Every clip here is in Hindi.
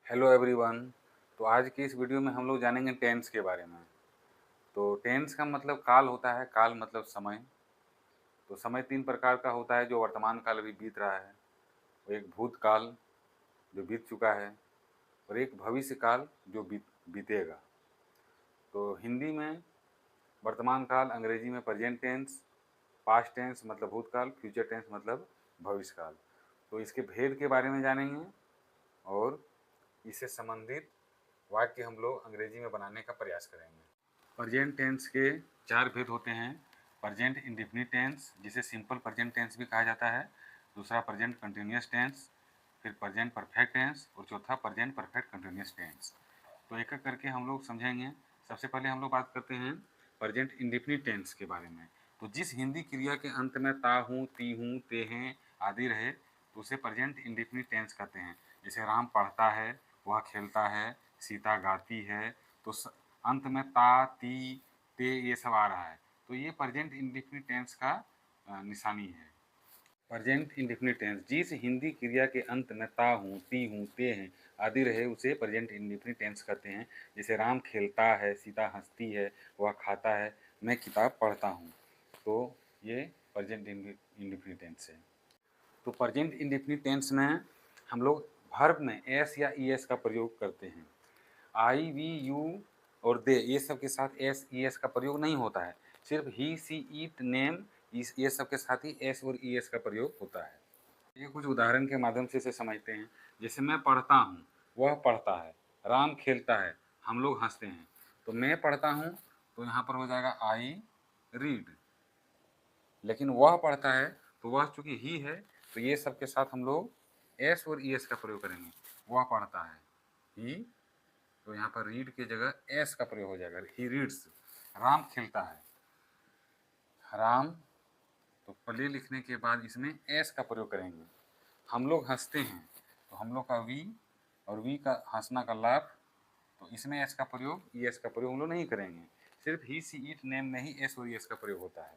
Hello everyone. तो आज की इस वीडियो में हम लोग जानेंगे टेंस के बारे में। तो टेंस का मतलब काल होता है। काल मतलब समय। तो समय तीन प्रकार का होता है। जो वर्तमान काल अभी बीत रहा है, और एक भूतकाल जो बीत चुका है, और एक भविष्य काल जो बीतेगा। तो हिंदी में वर्तमान काल, अंग्रेजी में प्रेजेंट टेंस, पास्ट टेंस मतलब भूतकाल, फ्यूचर टेंस मतलब भविष्य काल। तो इसके भेद के बारे में जानेंगे और इससे संबंधित वाक्य हम लोग अंग्रेजी में बनाने का प्रयास करेंगे। प्रेजेंट टेंस के चार भेद होते हैं। प्रेजेंट इंडेफिनिट टेंस, जिसे सिंपल प्रेजेंट टेंस भी कहा जाता है। दूसरा प्रेजेंट कंटिन्यूस टेंस, फिर प्रेजेंट परफेक्ट टेंस, और चौथा प्रेजेंट परफेक्ट कंटिन्यूस टेंस। तो एक एक करके हम लोग समझेंगे। सबसे पहले हम लोग बात करते हैं प्रेजेंट इंडेफिनिट टेंस के बारे में। तो जिस हिंदी क्रिया के अंत में ता हूँ, ती हूँ, ते हैं आदि रहे, तो उसे प्रेजेंट इंडेफिनिट टेंस कहते हैं। जैसे राम पढ़ता है, वह खेलता है, सीता गाती है। तो अंत में ता, ती, ते ये सब आ रहा है, तो ये प्रेजेंट इंडेफिनिट टेंस का निशानी है। प्रेजेंट इंडेफिनिट टेंस, जिस हिंदी क्रिया के अंत में ता हूँ, ती हूँ, ते हैं आदि रहे, उसे प्रेजेंट इंडेफिनिट टेंस कहते हैं। जैसे राम खेलता है, सीता हंसती है, वह खाता है, मैं किताब पढ़ता हूँ। तो ये प्रेजेंट इंडेफिनिट टेंस है। तो प्रेजेंट इंडेफिनिट टेंस में हम लोग वर्ब में एस या ई एस का प्रयोग करते हैं। आई, वी, यू और दे ये सब के साथ एस ई एस का प्रयोग नहीं होता है। सिर्फ ही, सी, इट, नेम ये सब के साथ ही एस और ई एस का प्रयोग होता है। ये कुछ उदाहरण के माध्यम से इसे समझते हैं। जैसे मैं पढ़ता हूँ, वह पढ़ता है, राम खेलता है, हम लोग हंसते हैं। तो मैं पढ़ता हूँ, तो यहाँ पर हो जाएगा आई रीड। लेकिन वह पढ़ता है, तो वह चूंकि ही है, तो ये सब के साथ हम लोग एस और ई एस का प्रयोग करेंगे। वह पढ़ता है, ही, तो यहाँ पर रीड की जगह एस का प्रयोग हो जाएगा, ही रीड्स। राम खेलता है, राम, तो प्ले लिखने के बाद इसमें एस का प्रयोग करेंगे। हम लोग हंसते हैं, तो हम लोग का वी, और वी का हंसना का लाभ, तो इसमें एस का प्रयोग, ई एस का प्रयोग हम लोग नहीं करेंगे। सिर्फ ही, सी, इट, नेम में ही एस और ई एस का प्रयोग होता है।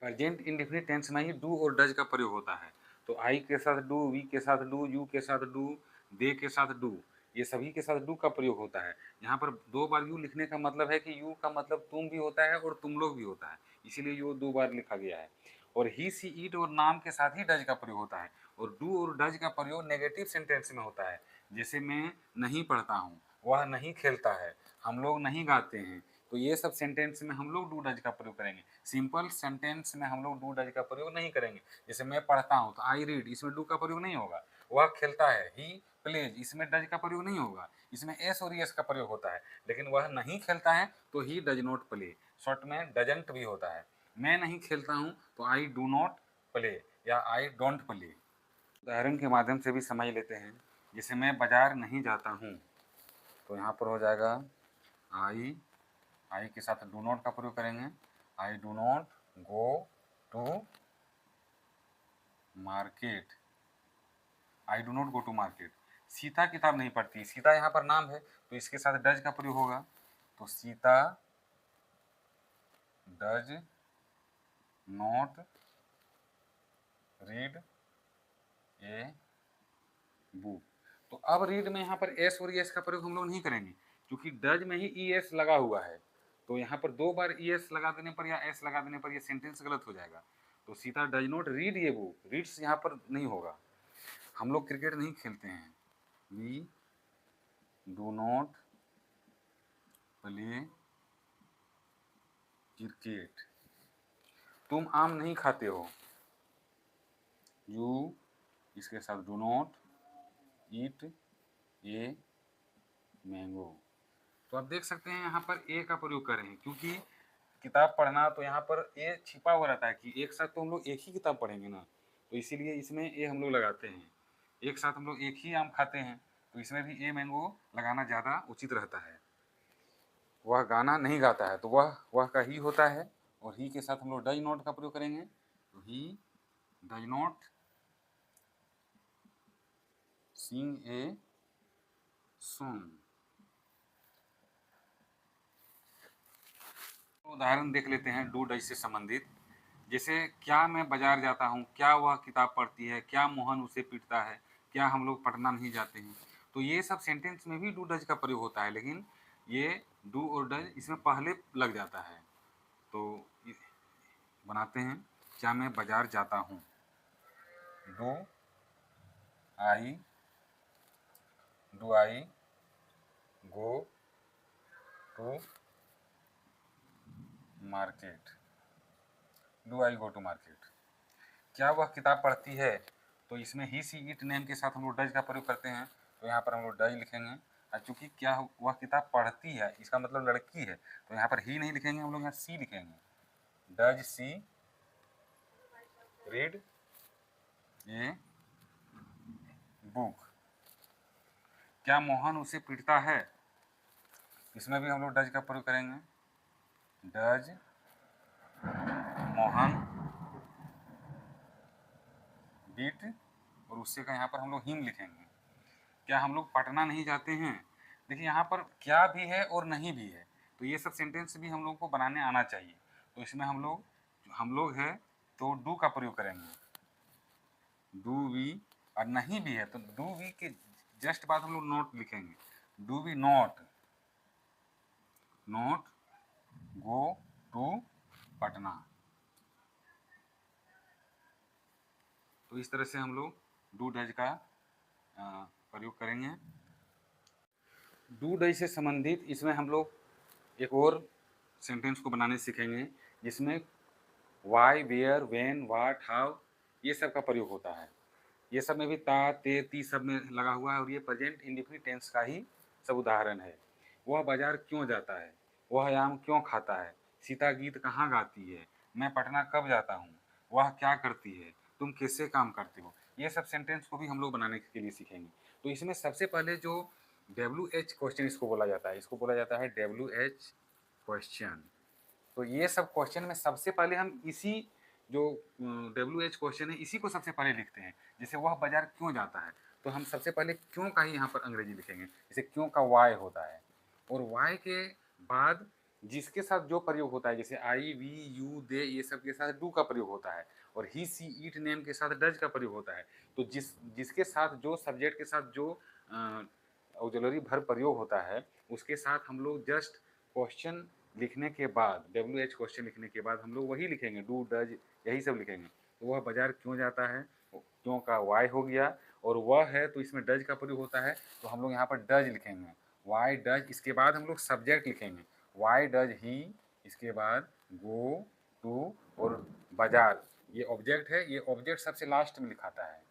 प्रेजेंट इंडेफिनिट टेंस में ही डू और डज का प्रयोग होता है। तो आई के साथ डू, वी के साथ डू, यू के साथ डू, दे के साथ डू, ये सभी के साथ डू का प्रयोग होता है। यहाँ पर दो बार यू लिखने का मतलब है कि यू का मतलब तुम भी होता है और तुम लोग भी होता है, इसीलिए यू दो बार लिखा गया है। और ही, सी, इट और नाम के साथ ही डज का प्रयोग होता है। और डू और डज का प्रयोग नेगेटिव सेंटेंस में होता है। जैसे मैं नहीं पढ़ता हूँ, वह नहीं खेलता है, हम लोग नहीं गाते हैं, तो ये सब सेंटेंस में हम लोग डू डज का प्रयोग करेंगे। सिंपल सेंटेंस में हम लोग डू डज का प्रयोग नहीं करेंगे। जैसे मैं पढ़ता हूँ, तो आई रीड, इसमें डू का प्रयोग नहीं होगा। वह खेलता है, ही प्लेज, इसमें डज का प्रयोग नहीं होगा, इसमें एस और एस का प्रयोग होता है। लेकिन वह नहीं खेलता है, तो he does not play, short में डजंट भी होता है। मैं नहीं खेलता हूँ, तो आई डू नॉट प्ले या आई डोंट प्ले। उदाहरण के माध्यम से भी समझ लेते हैं। जैसे मैं बाजार नहीं जाता हूँ, तो यहाँ पर हो जाएगा आई के साथ डू नॉट का प्रयोग करेंगे। I do not go to market, I do not go to market. Sita किताब नहीं पढ़ती, सीता यहाँ पर नाम है, तो इसके साथ डज का प्रयोग होगा। तो Sita does not read a book. तो अब रीड में यहाँ पर एस और एस का प्रयोग हम लोग नहीं करेंगे, क्योंकि डज में ही ई एस लगा हुआ है। तो यहाँ पर दो बार ई एस लगा देने पर या एस लगा देने पर ये सेंटेंस गलत हो जाएगा। तो सीता डज नॉट रीड ये बुक, रीड्स यहाँ पर नहीं होगा। हम लोग क्रिकेट नहीं खेलते हैं, we do not play cricket. तुम आम नहीं खाते हो, यू इसके साथ do not eat a mango. तो आप देख सकते हैं यहाँ पर ए का प्रयोग कर रहे हैं, क्योंकि किताब पढ़ना, तो यहाँ पर ए छिपा हुआ रहता है कि एक साथ तो हम लोग एक ही किताब पढ़ेंगे ना, तो इसीलिए इसमें ए हम लोग लगाते हैं। एक साथ हम लोग एक ही आम खाते हैं, तो इसमें भी ए मैंगो लगाना ज़्यादा उचित रहता है। वह गाना नहीं गाता है, तो वह का ही होता है, और ही के साथ हम लोग डज नॉट का प्रयोग करेंगे। तो he does not sing a song. उदाहरण देख लेते हैं डू डज से संबंधित। जैसे क्या मैं बाजार जाता हूँ, क्या वह किताब पढ़ती है, क्या मोहन उसे पीटता है, क्या हम लोग पढ़ना नहीं जाते हैं। तो ये सब सेंटेंस में भी डू डज का प्रयोग होता है, लेकिन ये डू और डज इसमें पहले लग जाता है। तो बनाते हैं, क्या मैं बाजार जाता हूँ। Do I go to market. Do I go to market. क्या वह किताब पढ़ती है, तो इसमें ही सी इट नेम के साथ हम लोग डज का प्रयोग करते हैं, तो यहाँ पर हम लोग डज लिखेंगे। और चूंकि क्या वह किताब पढ़ती है, इसका मतलब लड़की है, तो यहाँ पर ही नहीं लिखेंगे, हम लोग यहाँ सी लिखेंगे। Does she read a book. क्या मोहन उसे पीटता है, इसमें भी हम लोग डज का प्रयोग करेंगे। डज मोहन बीट, और उससे का यहाँ पर हम लोग हिम लिखेंगे। क्या हम लोग पटना नहीं जाते हैं, देखिए यहाँ पर क्या भी है और नहीं भी है, तो ये सब सेंटेंस भी हम लोग को बनाने आना चाहिए। तो इसमें हम लोग है तो डू का प्रयोग करेंगे। डू वी, और नहीं भी है तो डू वी के जस्ट बाद हम लोग नोट लिखेंगे। Do we not go to Patna. तो इस तरह से हम लोग डू डज का प्रयोग करेंगे। डू डज से संबंधित इसमें हम लोग एक और सेंटेंस को बनाने सीखेंगे, जिसमें why, where, when, what, how ये सब का प्रयोग होता है। ये सब में भी ता, ते, ती सब में लगा हुआ है, और ये प्रेजेंट इंडेफिनिट टेंस का ही सब उदाहरण है। वह बाजार क्यों जाता है, वह आम क्यों खाता है, सीता गीत कहाँ गाती है, मैं पटना कब जाता हूँ, वह क्या करती है, तुम किससे काम करते हो। ये सब सेंटेंस को भी हम लोग बनाने के लिए सीखेंगे। तो इसमें सबसे पहले जो WH क्वेश्चन इसको बोला जाता है, इसको बोला जाता है WH क्वेश्चन। तो ये सब क्वेश्चन में सबसे पहले हम इसी जो WH क्वेश्चन है इसी को सबसे पहले लिखते हैं। जैसे वह बाजार क्यों जाता है, तो हम सबसे पहले क्यों का ही यहाँ पर अंग्रेजी लिखेंगे। जैसे क्यों का वाई होता है, और वाई के बाद जिसके साथ जो प्रयोग होता है, जैसे आई, वी, यू, दे, ये सब के साथ डू का प्रयोग होता है, और ही, सी, इट, नेम के साथ डज का प्रयोग होता है। तो जिसके साथ जो सब्जेक्ट के साथ जो ऑक्सिलरी वर्ब प्रयोग होता है, उसके साथ हम लोग जस्ट क्वेश्चन लिखने के बाद, WH क्वेश्चन लिखने के बाद हम लोग वही लिखेंगे, डू डज यही सब लिखेंगे। तो वह बाजार क्यों जाता है, क्यों का वाई हो गया, और वह है तो इसमें डज का प्रयोग होता है, तो हम लोग यहाँ पर डज लिखेंगे। वाई डज, इसके बाद हम लोग सब्जेक्ट लिखेंगे। वाई डज ही, इसके बाद गो टू, और बाजार ये ऑब्जेक्ट है, ये ऑब्जेक्ट सबसे लास्ट में लिखाता है।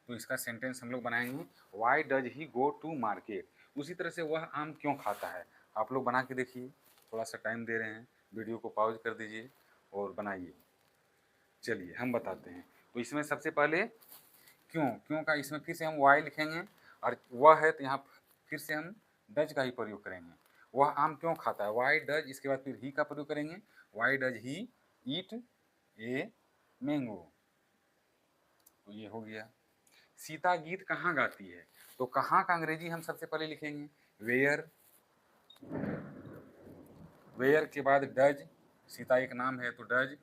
तो इसका सेंटेंस हम लोग बनाएंगे, why does he go to market. उसी तरह से वह आम क्यों खाता है। आप लोग बना के देखिए, थोड़ा सा टाइम दे रहे हैं, वीडियो को पॉज कर दीजिए और बनाइए। चलिए हम बताते हैं। तो इसमें सबसे पहले क्यों का इसमें फिर से हम वाई लिखेंगे, और वह है तो यहाँ फिर से हम डज का ही प्रयोग करेंगे। वह आम क्यों खाता है, वाई डज, इसके बाद फिर ही का प्रयोग करेंगे। Y does he eat a mango. तो ये हो गया। सीता गीत कहाँ गाती है, तो कहाँ का अंग्रेजी हम सबसे पहले लिखेंगे, वेयर। वेयर के बाद डज, सीता एक नाम है तो डज,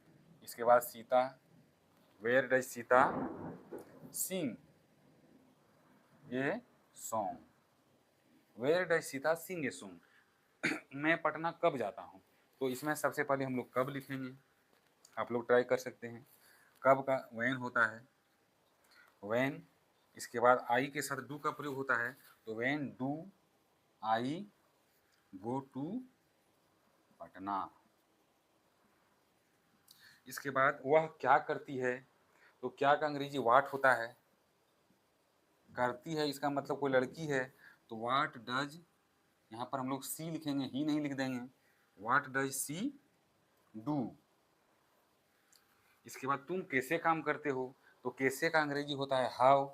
इसके बाद Sita, where does Sita sing a song. Where does Sita sing a song. मैं पटना कब जाता हूँ, तो इसमें सबसे पहले हम लोग कब लिखेंगे। आप लोग ट्राई कर सकते हैं। कब का वैन होता है, वैन, इसके बाद आई के साथ डू का प्रयोग होता है, तो when do I go to Patna. इसके बाद वह क्या करती है, तो क्या का अंग्रेजी वाट होता है। करती है इसका मतलब कोई लड़की है, तो वाट डज, यहाँ पर हम लोग सी लिखेंगे, ही नहीं लिख देंगे। What does she do. इसके बाद तुम कैसे काम करते हो, तो कैसे का अंग्रेजी होता है हाउ।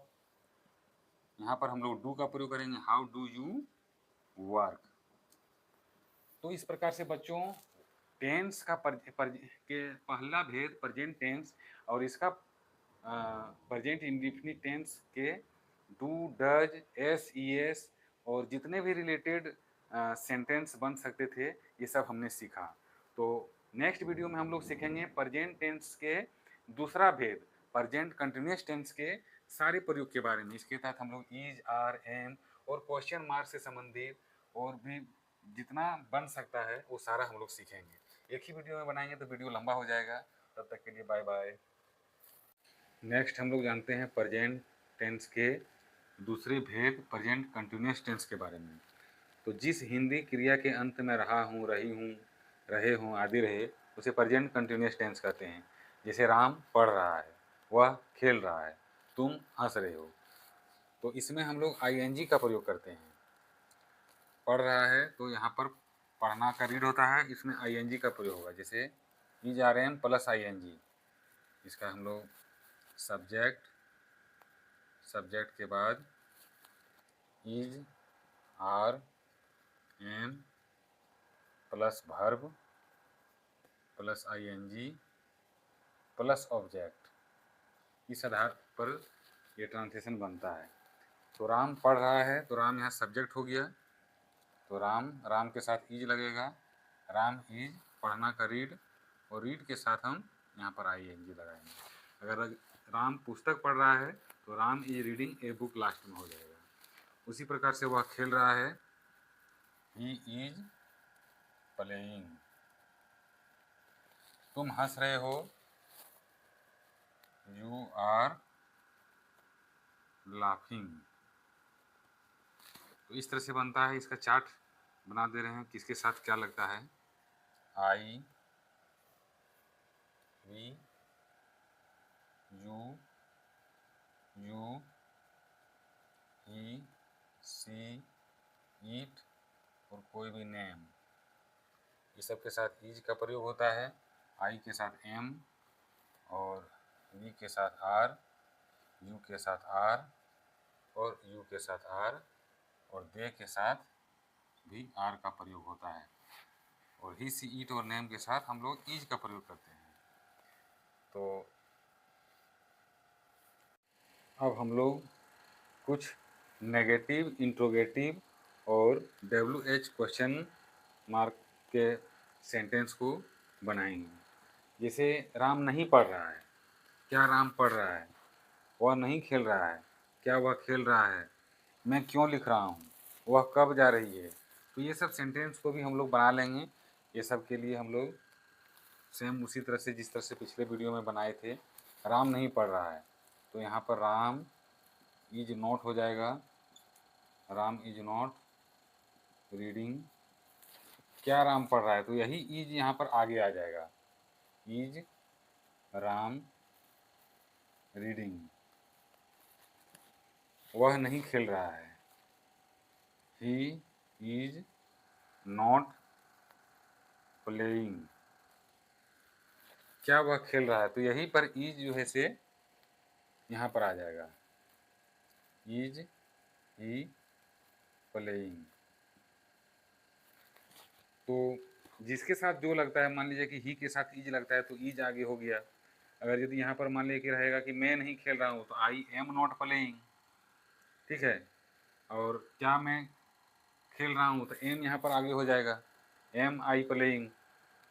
यहाँ पर हम लोग डू का प्रयोग करेंगे, हाउ डू यू वर्क। तो इस प्रकार से बच्चों टेंस का के पहला भेद प्रेजेंट टेंस, और इसका प्रेजेंट इंडेफिनिट टेंस के do, does, S, E S और जितने भी रिलेटेड सेंटेंस बन सकते थे, ये सब हमने सीखा। तो नेक्स्ट वीडियो में हम लोग सीखेंगे प्रेजेंट टेंस के दूसरा भेद, प्रेजेंट कंटिन्यूअस टेंस के सारे प्रयोग के बारे में। इसके तहत हम लोग इज, आर, एम और क्वेश्चन मार्क से संबंधित और भी जितना बन सकता है वो सारा हम लोग सीखेंगे। एक ही वीडियो में बनाएंगे तो वीडियो लंबा हो जाएगा। तब तक के लिए बाय बाय। नेक्स्ट हम लोग जानते हैं प्रेजेंट टेंस के दूसरे भेद प्रेजेंट कंटिन्यूअस टेंस के बारे में। तो जिस हिंदी क्रिया के अंत में रहा हूँ, रही हूँ, रहे हूँ आदि रहे उसे प्रेजेंट कंटिन्यूअस टेंस कहते हैं। जैसे राम पढ़ रहा है, वह खेल रहा है, तुम हंस रहे हो। तो इसमें हम लोग आईएनजी का प्रयोग करते हैं। पढ़ रहा है तो यहाँ पर पढ़ना का रीड होता है, इसमें आईएनजी का प्रयोग होगा। जैसे is, are, am plus ING. इसका हम लोग सब्जेक्ट, सब्जेक्ट के बाद is, are, am plus verb plus ING plus object, इस आधार पर ये ट्रांसलेशन बनता है। तो राम पढ़ रहा है तो राम यहाँ सब्जेक्ट हो गया, तो राम, राम के साथ इज लगेगा, राम इज पढ़ना का रीड, और रीड के साथ हम यहाँ पर आईएनजी लगाएंगे। अगर राम पुस्तक पढ़ रहा है तो Ram is reading a book last में हो जाएगा। उसी प्रकार से वह खेल रहा है, ही इज प्लेइंग। तुम हंस रहे हो, यू आर लाफिंग। तो इस तरह से बनता है। इसका चार्ट बना दे रहे हैं किसके साथ क्या लगता है। I, we, you, he, she, ईट और कोई भी नेम, ये सब के साथ इज का प्रयोग होता है। आई के साथ एम और वी के साथ आर, यू के साथ आर और यू के साथ आर और दे के साथ भी आर का प्रयोग होता है। और ही, सी, ईट और नेम के साथ हम लोग इज का प्रयोग करते हैं। तो अब हम लोग कुछ नेगेटिव, इंट्रोगेटिव और WH क्वेश्चन मार्क के सेंटेंस को बनाएंगे। जैसे राम नहीं पढ़ रहा है, क्या राम पढ़ रहा है? वह नहीं खेल रहा है, क्या वह खेल रहा है? मैं क्यों लिख रहा हूँ, वह कब जा रही है? तो ये सब सेंटेंस को भी हम लोग बना लेंगे। ये सब के लिए हम लोग सेम उसी तरह से जिस तरह से पिछले वीडियो में बनाए थे। राम नहीं पढ़ रहा है तो यहाँ पर राम इज नॉट हो जाएगा, राम इज नॉट रीडिंग। क्या राम पढ़ रहा है? तो यही इज यहाँ पर आगे आ जाएगा, इज राम रीडिंग। वह नहीं खेल रहा है, ही इज नॉट प्लेइंग। क्या वह खेल रहा है? तो यहीं पर इज जो है से यहाँ पर आ जाएगा, इज ही प्लेइंग। तो जिसके साथ जो लगता है, मान लीजिए कि ही के साथ इज लगता है तो इज आगे हो गया। अगर यदि यहाँ पर मान लीजिए कि रहेगा कि मैं नहीं खेल रहा हूँ तो आई एम नॉट प्लेइंग, ठीक है। और क्या मैं खेल रहा हूँ तो एम यहाँ पर आगे हो जाएगा, एम आई प्लेइंग।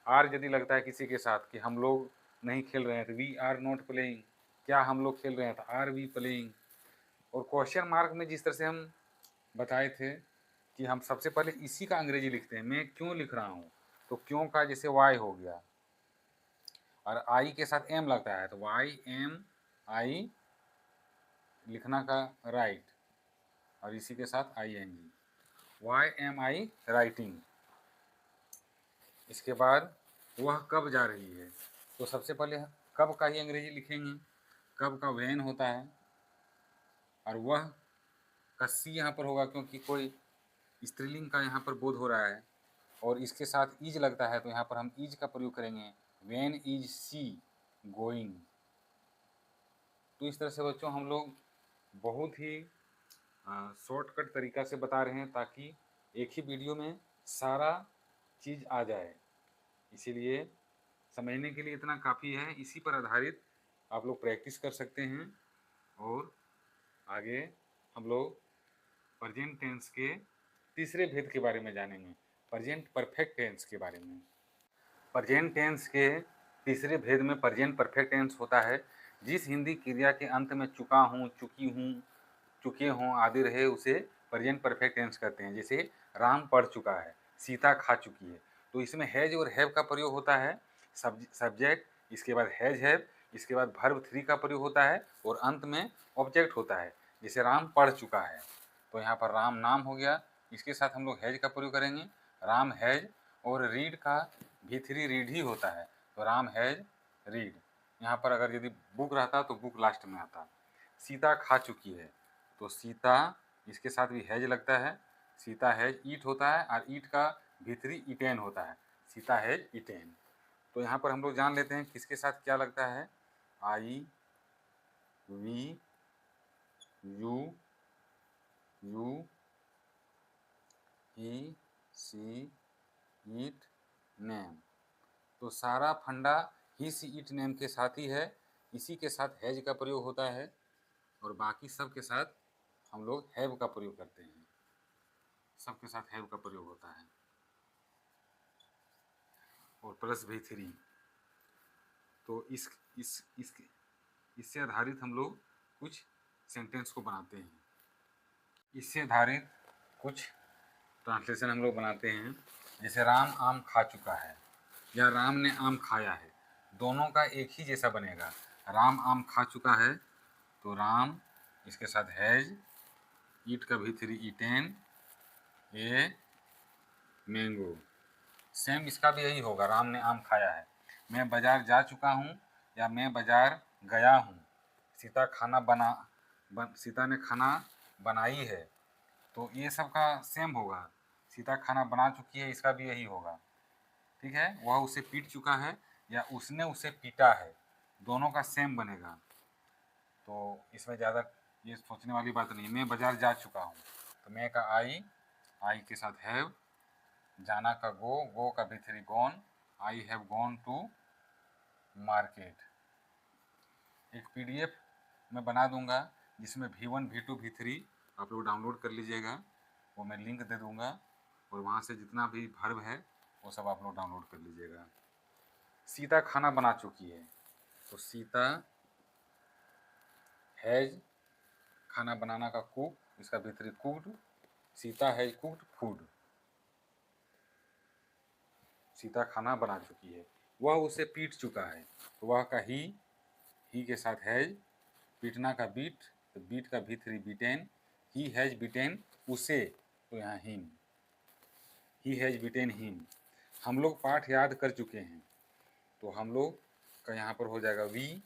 आर यदि लगता है किसी के साथ कि हम लोग नहीं खेल रहे हैं तो वी आर नॉट प्लेइंग, क्या हम लोग खेल रहे हैं तो आर वी प्लेइंग। और क्वेश्चन मार्क में जिस तरह से हम बताए थे कि हम सबसे पहले इसी का अंग्रेजी लिखते हैं, मैं क्यों लिख रहा हूँ तो क्यों का जैसे वाई हो गया, और आई के साथ एम लगता है तो वाई एम आई लिखना का राइट, और इसी के साथ I N G, why am I writing. इसके बाद वह कब जा रही है तो सबसे पहले कब का ही अंग्रेजी लिखेंगे, कब का वेन होता है, और वह का सी यहाँ पर होगा क्योंकि कोई स्त्रीलिंग का यहाँ पर बोध हो रहा है, और इसके साथ इज लगता है तो यहाँ पर हम इज का प्रयोग करेंगे, वेन इज सी गोइंग। तो इस तरह से बच्चों हम लोग बहुत ही शॉर्टकट तरीका से बता रहे हैं ताकि एक ही वीडियो में सारा चीज़ आ जाए। इसीलिए समझने के लिए इतना काफ़ी है। इसी पर आधारित आप लोग प्रैक्टिस कर सकते हैं और आगे हम लोग प्रेजेंट टेंस के तीसरे भेद के बारे में जानेंगे, प्रेजेंट परफेक्ट टेंस के बारे में। प्रेजेंट टेंस के तीसरे भेद में प्रेजेंट परफेक्ट टेंस होता है। जिस हिंदी क्रिया के अंत में चुका हूँ, चुकी हूँ, चुके हों आदि रहे उसे प्रेजेंट परफेक्ट टेंस कहते हैं। जैसे राम पढ़ चुका है, सीता खा चुकी है, तो इसमें हैज और हैव का प्रयोग होता है। सब्जेक्ट, इसके बाद हैज हैव, इसके बाद वर्ब थ्री का प्रयोग होता है और अंत में ऑब्जेक्ट होता है। जैसे राम पढ़ चुका है, तो यहाँ पर राम नाम हो गया, इसके साथ हम लोग हैज का प्रयोग करेंगे, राम हैज। और रीड का भी थ्री रीड ही होता है, तो राम हैज रीड। यहाँ पर अगर यदि बुक रहता तो बुक लास्ट में आता। सीता खा चुकी है, तो सीता, इसके साथ भी हैज लगता है, सीता हैज ईट होता है और ईट का भीतरी ईटेन होता है, सीता हैज ईटेन। तो यहाँ पर हम लोग जान लेते हैं किसके साथ क्या लगता है। I, we, you, you, he, she, it, name. तो सारा फंडा ही सी इट नेम के साथ ही है, इसी के साथ हैज का प्रयोग होता है और बाकी सब के साथ हम लोग हैव का प्रयोग करते हैं, सबके साथ हैव का प्रयोग होता है और प्लस भी थ्री। तो इससे आधारित हम लोग कुछ सेंटेंस को बनाते हैं, इससे आधारित कुछ ट्रांसलेशन हम लोग बनाते हैं। जैसे राम आम खा चुका है या राम ने आम खाया है, दोनों का एक ही जैसा बनेगा। राम आम खा चुका है, तो राम, इसके साथ हैज, ईट का भी three eaten, a mango. Same इसका भी यही होगा, राम ने आम खाया है। मैं बाजार जा चुका हूँ या मैं बाजार गया हूँ, सीता सीता ने खाना बनाई है, तो ये सब का सेम होगा। सीता खाना बना चुकी है, इसका भी यही होगा। ठीक है, वह उसे पीट चुका है या उसने उसे पीटा है, दोनों का सेम बनेगा। तो इसमें ज़्यादा ये सोचने वाली बात नहीं। मैं बाजार जा चुका हूँ, तो मैं का आई, आई के साथ हैव, जाना का गो, गो का भी three gone, I have gone to market. एक पीडीएफ मैं बना दूंगा जिसमें V1, V2, V3 आप लोग डाउनलोड कर लीजिएगा, वो मैं लिंक दे दूंगा और वहाँ से जितना भी वर्ब है वो सब आप लोग डाउनलोड कर लीजिएगा। सीता खाना बना चुकी है, तो सीता हैज, खाना बनाना का कुक, इसका भीतरी cooked, Sita has cooked food. Sita खाना बना चुकी है, वह उसे पीट चुका है, तो वह का ही के साथ हैज, पीटना का बीट, तो बीट का भीतरी बीटेन, ही हैज बीटेन उसे, तो यहाँ him, he has beaten him. हम लोग पाठ याद कर चुके हैं, तो हम लोग का यहाँ पर हो जाएगा वी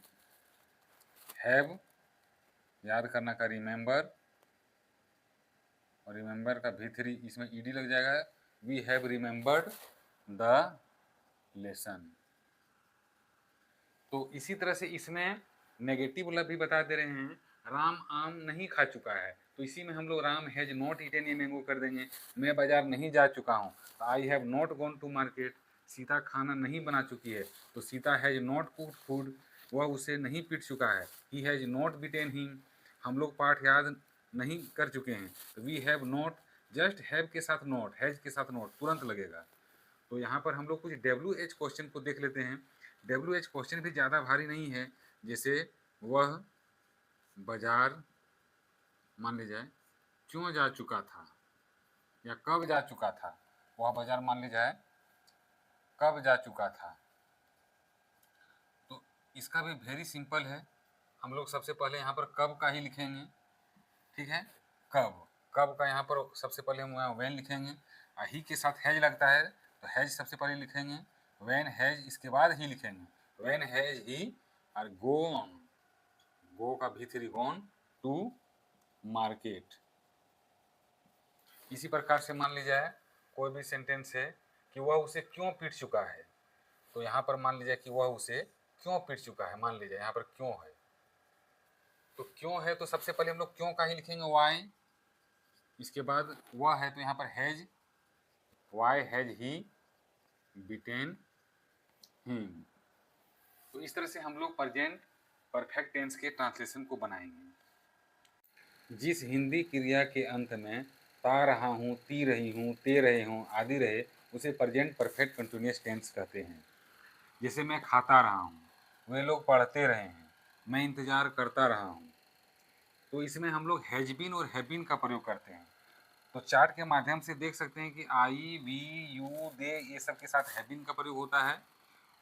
हैव, याद करना का रिमेंबर, और रिमेंबर का भीतरी इसमें ईडी लग जाएगा, we have remembered the lesson. तो इसी तरह से इसमें नेगेटिव वाला भी बता दे रहे हैं, राम आम नहीं खा चुका है, तो इसी में हम लोग Ram has not eaten a mango कर देंगे। मैं बाजार नहीं जा चुका हूँ, तो I have not gone to market. सीता खाना नहीं बना चुकी है, तो Sita has not cooked food, वह उसे नहीं पीट चुका है, he has not beaten him. हम लोग पाठ याद नहीं कर चुके हैं, तो we have not, just have के साथ नॉट, हैज के साथ नॉट तुरंत लगेगा। तो यहाँ पर हम लोग कुछ WH क्वेश्चन को देख लेते हैं। WH क्वेश्चन भी ज़्यादा भारी नहीं है। जैसे वह बाजार, मान लीजिए क्यों जा चुका था या कब जा चुका था, वह बाजार मान लीजिए कब जा चुका था। तो इसका भी वेरी सिंपल है, हम लोग सबसे पहले यहाँ पर कब का ही लिखेंगे। ठीक है, कब, कब का यहाँ पर सबसे पहले हम वैन लिखेंगे, ही के साथ हैज लगता है, तो हैज सबसे पहले लिखेंगे, वैन हैज इसके बाद ही लिखेंगे, वैन हैज ही, और गोन, गो का भीतरी गॉन टू मार्केट। इसी प्रकार से मान लीजिए कोई भी सेंटेंस है कि वह उसे क्यों पीट चुका है, तो यहाँ पर मान लीजिए कि वह उसे क्यों पीट चुका है, मान लीजिए यहाँ पर क्यों है, तो क्यों है तो सबसे पहले हम लोग क्यों का ही लिखेंगे वाई, इसके बाद वह है तो यहाँ पर has, why has he beaten him. तो इस तरह से हम लोग प्रेजेंट परफेक्ट टेंस के ट्रांसलेशन को बनाएंगे। जिस हिंदी क्रिया के अंत में ता रहा हूँ, ती रही हूँ, ते रहे हूँ आदि रहे उसे प्रेजेंट परफेक्ट कंटिन्यूअस टेंस कहते हैं। जैसे मैं खाता रहा हूँ, वे लोग पढ़ते रहे हैं, मैं इंतज़ार करता रहा हूँ। तो इसमें हम लोग हैज़ बीन और हैव बीन का प्रयोग करते हैं। तो चार्ट के माध्यम से देख सकते हैं कि आई, वी, यू, दे ये सब के साथ हैव बीन का प्रयोग होता है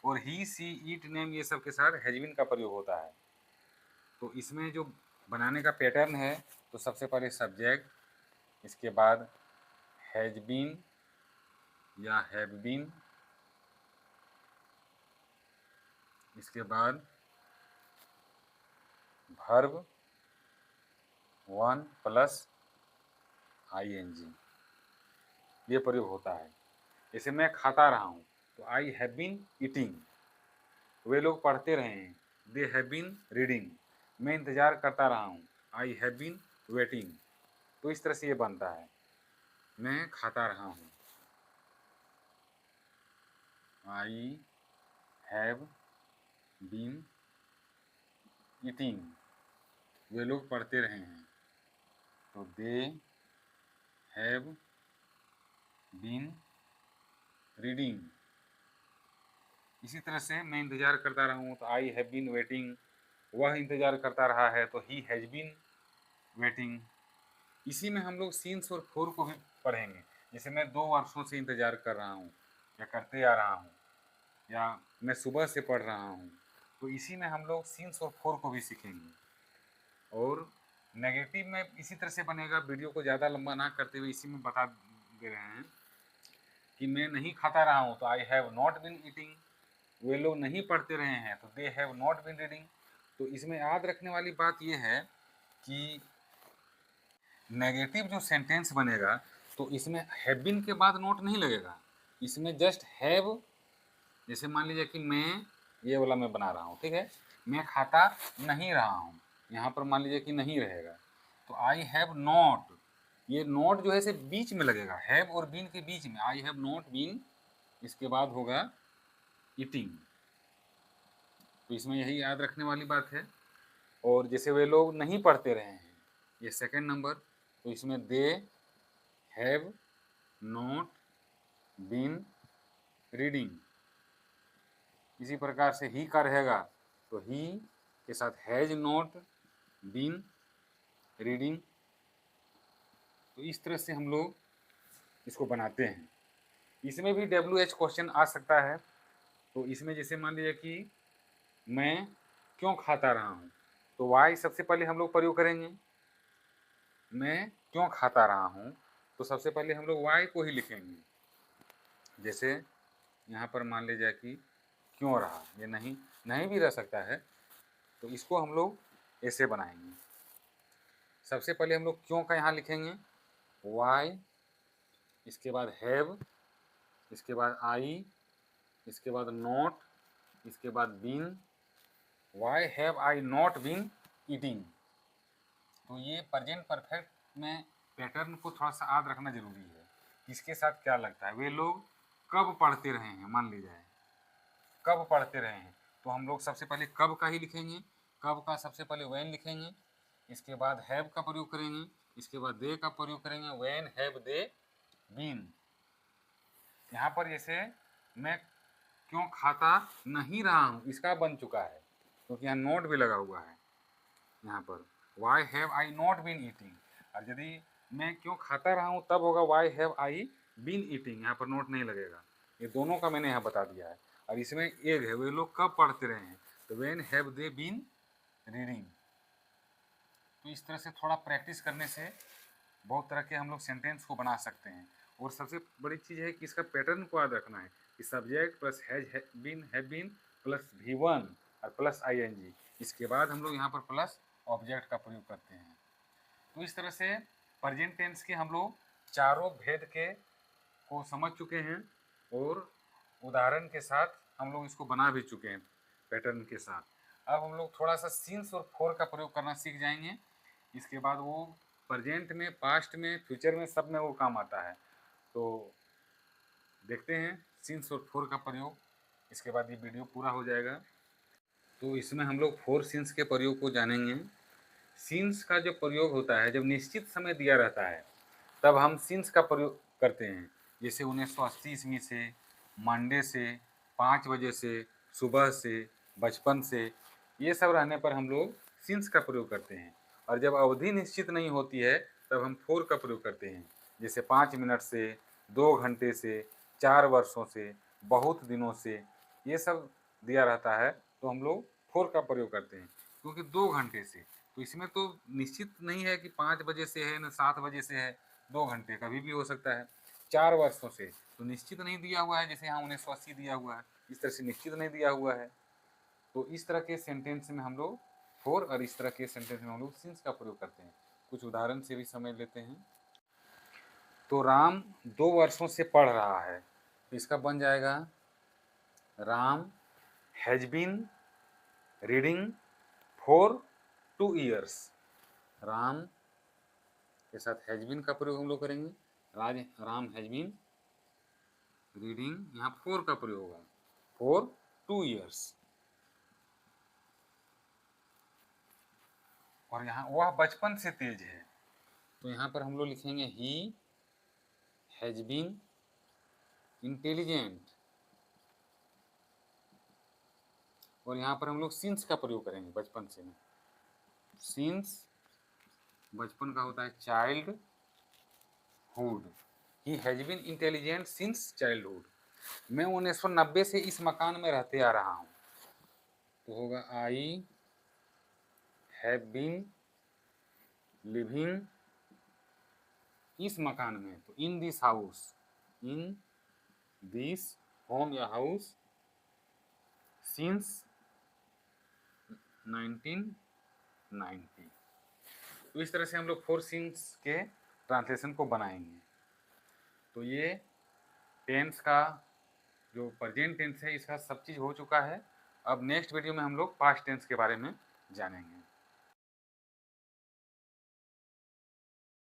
और ही, सी, इट, नेम ये सब के साथ हैज़ बीन का प्रयोग होता है। तो इसमें जो बनाने का पैटर्न है, तो सबसे पहले सब्जेक्ट, इसके बाद हैज़ बीन या हैव बीन, इसके बाद वर्ब 1 प्लस आईएनजी, ये प्रयोग होता है। जैसे मैं खाता रहा हूँ, तो आई हैव बीन ईटिंग, वे लोग पढ़ते रहे हैं, दे हैव बीन रीडिंग, मैं इंतज़ार करता रहा हूँ, आई हैव बीन वेटिंग। तो इस तरह से ये बनता है, मैं खाता रहा हूँ, आई हैव बीन ईटिंग, वे लोग पढ़ते रहे हैं, तो दे हैव बीन रीडिंग। इसी तरह से मैं इंतज़ार करता रहा हूँ, तो आई हैव बीन वेटिंग, वह इंतज़ार करता रहा है, तो ही हैज़ बीन वेटिंग। इसी में हम लोग सीन्स और फोर को भी पढ़ेंगे। जैसे मैं 2 वर्षों से इंतज़ार कर रहा हूँ या करते आ रहा हूँ, या मैं सुबह से पढ़ रहा हूँ, तो इसी में हम लोग सीन्स और फोर को भी सीखेंगे। और नेगेटिव में इसी तरह से बनेगा, वीडियो को ज़्यादा लंबा ना करते हुए इसी में बता दे रहे हैं कि मैं नहीं खाता रहा हूँ, तो I have not been eating, वे लोग नहीं पढ़ते रहे हैं, तो they have not been reading. तो इसमें याद रखने वाली बात यह है कि नेगेटिव जो सेंटेंस बनेगा, तो इसमें हैव बीन के बाद नोट नहीं लगेगा, इसमें जस्ट हैव, जैसे मान लीजिए कि मैं ये वाला मैं बना रहा हूँ, ठीक है, मैं खाता नहीं रहा हूँ, यहाँ पर मान लीजिए कि नहीं रहेगा, तो आई हैव नॉट, ये नॉट जो है से बीच में लगेगा, हैव और बीन के बीच में, आई हैव नॉट बीन, इसके बाद होगा ईटिंग। तो इसमें यही याद रखने वाली बात है। और जैसे वे लोग नहीं पढ़ते रहे हैं, ये सेकंड नंबर, तो इसमें they have not been reading. इसी प्रकार से ही का रहेगा, तो ही के साथ हैज नॉट बीन रीडिंग। तो इस तरह से हम लोग इसको बनाते हैं। इसमें भी WH क्वेश्चन आ सकता है। तो इसमें जैसे मान लीजिए कि मैं क्यों खाता रहा हूँ, तो वाई सबसे पहले हम लोग प्रयोग करेंगे। मैं क्यों खाता रहा हूँ, तो सबसे पहले हम लोग वाई को ही लिखेंगे। जैसे यहाँ पर मान लीजिए कि क्यों रहा, ये नहीं भी रह सकता है, तो इसको हम लोग ऐसे बनाएंगे। सबसे पहले हम लोग क्यों का यहाँ लिखेंगे वाई, इसके बाद हैव, इसके बाद आई, इसके बाद नॉट, इसके बाद been. Why have I not been eating. तो ये प्रेजेंट परफेक्ट में पैटर्न को थोड़ा सा याद रखना जरूरी है, किसके साथ क्या लगता है। वे लोग कब पढ़ते रहे हैं, मान लीजिए कब पढ़ते रहे हैं, तो हम लोग सबसे पहले कब का ही लिखेंगे। कब का सबसे पहले व्हेन लिखेंगे, इसके बाद हैव का प्रयोग करेंगे, इसके बाद दे का प्रयोग करेंगे, व्हेन हैव दे बीन। यहाँ पर जैसे मैं क्यों खाता नहीं रहा हूँ, इसका बन चुका है, क्योंकि यहाँ नोट भी लगा हुआ है। यहाँ पर why have I not been eating, और यदि मैं क्यों खाता रहा हूँ तब होगा why have I been eating, यहाँ पर नोट नहीं लगेगा। ये दोनों का मैंने यहाँ बता दिया है। और इसमें एक है, वे लोग कब पढ़ते रहे हैं, तो when have they been reading. तो इस तरह से थोड़ा प्रैक्टिस करने से बहुत तरह के हम लोग सेंटेंस को बना सकते हैं। और सबसे बड़ी चीज़ है कि इसका पैटर्न को याद रखना है कि subject plus have been plus V1 और प्लस ING, इसके बाद हम लोग यहाँ पर प्लस ऑब्जेक्ट का प्रयोग करते हैं। तो इस तरह से प्रेजेंट टेंस के हम लोग चारों भेद के को समझ चुके हैं, और उदाहरण के साथ हम लोग इसको बना भी चुके हैं पैटर्न के साथ। अब हम लोग थोड़ा सा सिंस और फोर का प्रयोग करना सीख जाएंगे। इसके बाद वो प्रेजेंट में, पास्ट में, फ्यूचर में, सब में वो काम आता है। तो देखते हैं सिंस और फोर का प्रयोग, इसके बाद ये वीडियो पूरा हो जाएगा। तो इसमें हम लोग फोर सिंस के प्रयोग को जानेंगे। सिंस का जो प्रयोग होता है, जब निश्चित समय दिया रहता है तब हम सिंस का प्रयोग करते हैं। जैसे 1980 ईस्वी से, मंडे से, 5 बजे से, सुबह से, बचपन से, ये सब रहने पर हम लोग सिंस का प्रयोग करते हैं। और जब अवधि निश्चित नहीं होती है तब हम फोर का प्रयोग करते हैं। जैसे 5 मिनट से, 2 घंटे से, 4 वर्षों से, बहुत दिनों से, ये सब दिया रहता है तो हम लोग फोर का प्रयोग करते हैं। क्योंकि 2 घंटे से, तो इसमें तो निश्चित नहीं है कि 5 बजे से है न 7 बजे से है, 2 घंटे कभी भी हो सकता है। 4 वर्षों से तो निश्चित नहीं दिया हुआ है, जैसे यहाँ 1980 दिया हुआ है, इस तरह से निश्चित नहीं दिया हुआ है। तो इस तरह के सेंटेंस में हम लोग फोर और इस तरह के सेंटेंस में हम लोग सिंस का प्रयोग करते हैं। कुछ उदाहरण से भी समझ लेते हैं। तो राम 2 वर्षों से पढ़ रहा है, तो इसका बन जाएगा Ram has been reading for 2 years. Ram के साथ हैज बीन का प्रयोग हम लोग करेंगे। राम हैज बीन रीडिंग, यहाँ फोर का प्रयोग होगा, फॉर 2 ईयर्स। और यहाँ वह बचपन से तेज है, तो यहाँ पर हम लोग लिखेंगे ही हैज बीन इंटेलिजेंट। और यहाँ पर हम लोग सिंस का प्रयोग करेंगे बचपन से में। सिंस बचपन का होता है childhood. He has been intelligent since childhood. मैं 1990 से इस मकान में रहते आ रहा हूँ, तो होगा आई हैव बीन लिविंग इस मकान में, तो in this house, in this home या हाउस सिंस 1990। तो इस तरह से हम लोग फोर सिंस के ट्रांसलेशन को बनाएंगे। तो ये टेंस का जो प्रेजेंट टेंस है इसका सब चीज़ हो चुका है। अब नेक्स्ट वीडियो में हम लोग पास्ट टेंस के बारे में जानेंगे।